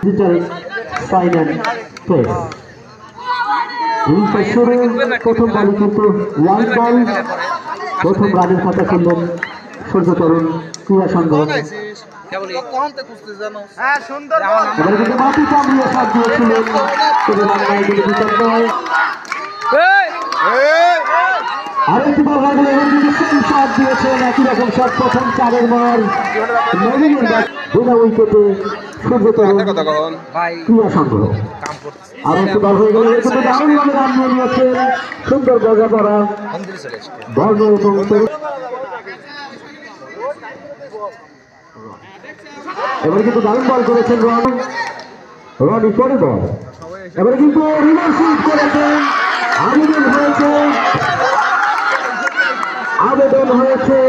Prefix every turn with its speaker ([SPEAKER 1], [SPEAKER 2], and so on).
[SPEAKER 1] digital final press ইনিংসের শুরু প্রথম বলে কিন্তু ওয়াইড বল প্রথম রানের খাতা খেললেন সূর্য তরুণ ক্রীড়া সংঘ এবারে কিন্তু মাটি কামড়িয়ে সাত দিয়েছিলেন আরেকটি বল রাখলে সেম শট দিয়েছেন একই রকম শট প্রথম চারের মার নবীনের বিনা উইকেটে সূর্য তরুণ ক্রীড়া সংঘ আর একটু বল হয়ে গেল কিন্তু দারুণভাবে রান নিয়ে নিয়েছেন সুন্দর বজা করা বর্ণ এবং এবারে কিন্তু দারুণ বল করেছেন রনি পরে বল এবারে কিন্তু রিভার্স সুইপ করেছেন আবেদন হয়েছে